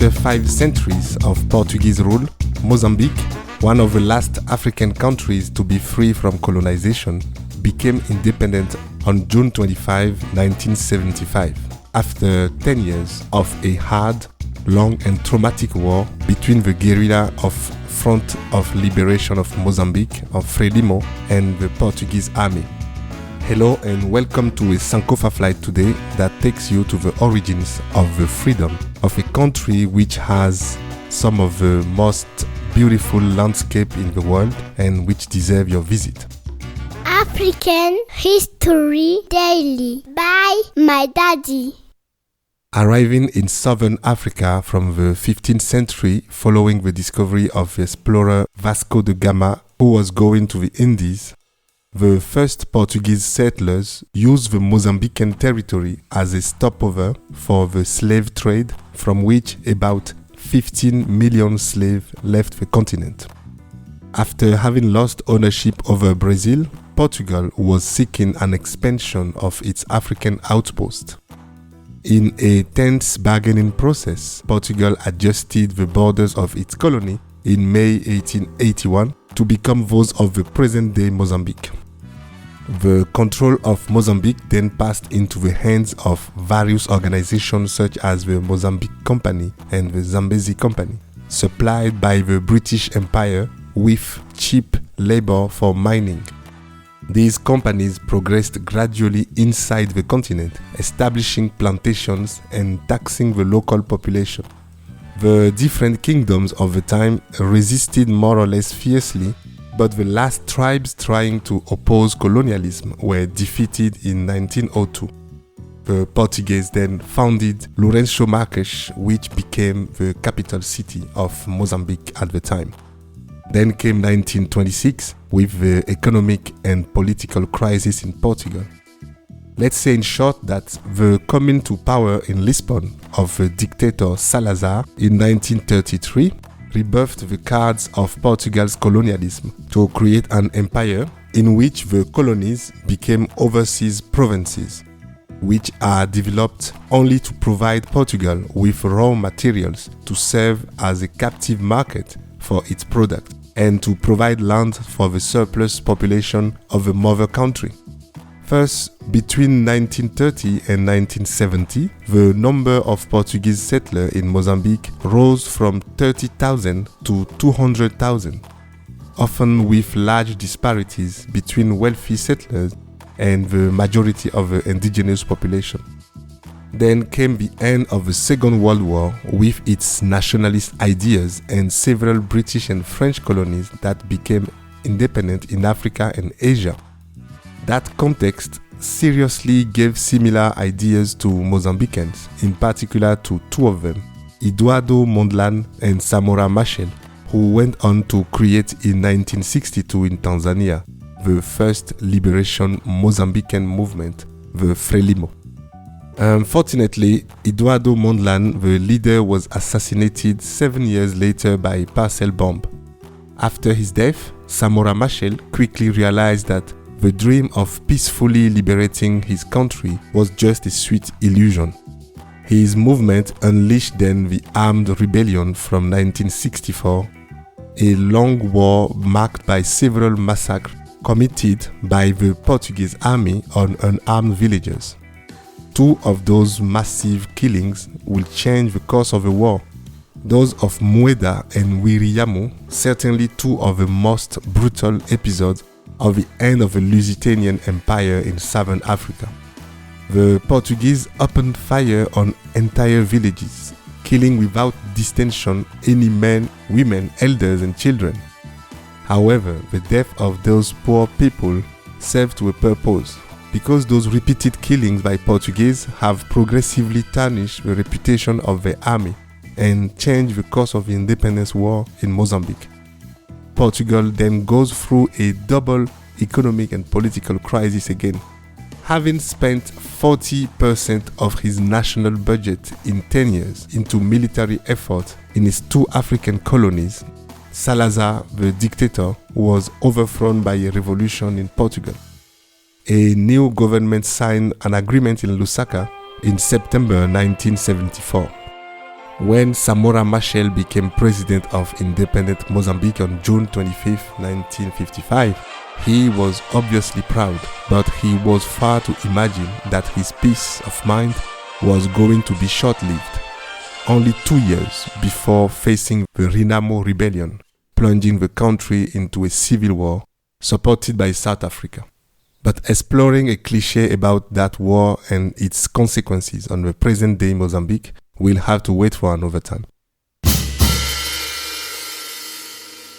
After 5 centuries of Portuguese rule, Mozambique, one of the last African countries to be free from colonization, became independent on June 25, 1975, after 10 years of a hard, long and traumatic war between the guerrilla of Front of Liberation of Mozambique, of Frelimo, and the Portuguese army. Hello and welcome to a Sankofa flight today that takes you to the origins of the freedom of a country which has some of the most beautiful landscape in the world and which deserve your visit. African History Daily by my daddy. Arriving in southern Africa from the 15th century following the discovery of the explorer Vasco da Gama, who was going to the Indies, the first Portuguese settlers used the Mozambican territory as a stopover for the slave trade, from which about 15 million slaves left the continent. After having lost ownership over Brazil, Portugal was seeking an expansion of its African outpost. In a tense bargaining process, Portugal adjusted the borders of its colony in May 1881 to become those of the present-day Mozambique. The control of Mozambique then passed into the hands of various organizations such as the Mozambique Company and the Zambezi Company, supplied by the British Empire with cheap labor for mining. These companies progressed gradually inside the continent, establishing plantations and taxing the local population. The different kingdoms of the time resisted more or less fiercely, but the last tribes trying to oppose colonialism were defeated in 1902. The Portuguese then founded Lourenço Marques, which became the capital city of Mozambique at the time. Then came 1926 with the economic and political crisis in Portugal. Let's say in short that the coming to power in Lisbon of the dictator Salazar in 1933 rebirthed the cards of Portugal's colonialism to create an empire in which the colonies became overseas provinces, which are developed only to provide Portugal with raw materials to serve as a captive market for its product and to provide land for the surplus population of the mother country. First, between 1930 and 1970, the number of Portuguese settlers in Mozambique rose from 30,000 to 200,000, often with large disparities between wealthy settlers and the majority of the indigenous population. Then came the end of the Second World War with its nationalist ideas and several British and French colonies that became independent in Africa and Asia. That context seriously gave similar ideas to Mozambicans, in particular to two of them, Eduardo Mondlane and Samora Machel, who went on to create in 1962 in Tanzania the first liberation Mozambican movement, the Frelimo. Unfortunately, Eduardo Mondlane, the leader, was assassinated 7 years later by a parcel bomb. After his death, Samora Machel quickly realized that the dream of peacefully liberating his country was just a sweet illusion. His movement unleashed then the armed rebellion from 1964, a long war marked by several massacres committed by the Portuguese army on unarmed villagers. Two of those massive killings will change the course of the war. Those of Mueda and Wiriyamu, certainly two of the most brutal episodes of the end of the Lusitanian Empire in southern Africa. The Portuguese opened fire on entire villages, killing without distinction any men, women, elders and children. However, the death of those poor people served to a purpose, because those repeated killings by Portuguese have progressively tarnished the reputation of the army and changed the course of the independence war in Mozambique. Portugal then goes through a double economic and political crisis again. Having spent 40% of his national budget in 10 years into military effort in his two African colonies, Salazar, the dictator, was overthrown by a revolution in Portugal. A new government signed an agreement in Lusaka in September 1974. When Samora Machel became president of independent Mozambique on June 25, 1955, he was obviously proud, but he was far to imagine that his peace of mind was going to be short-lived. Only 2 years before facing the Renamo rebellion, plunging the country into a civil war supported by South Africa. But exploring a cliché about that war and its consequences on the present-day Mozambique will have to wait for another time.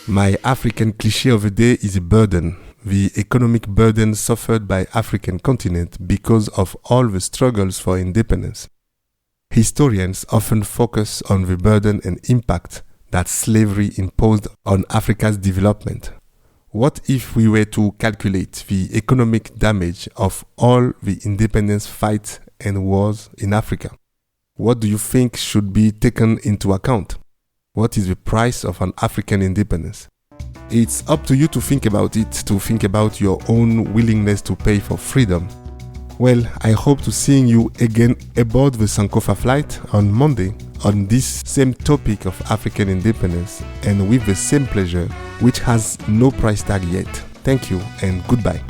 My African cliché of the day is a burden, the economic burden suffered by African continent because of all the struggles for independence. Historians often focus on the burden and impact that slavery imposed on Africa's development. What if we were to calculate the economic damage of all the independence fights and wars in Africa? What do you think should be taken into account? What is the price of an African independence? It's up to you to think about it, to think about your own willingness to pay for freedom. Well, I hope to seeing you again aboard the Sankofa flight on Monday on this same topic of African independence and with the same pleasure, which has no price tag yet. Thank you and goodbye.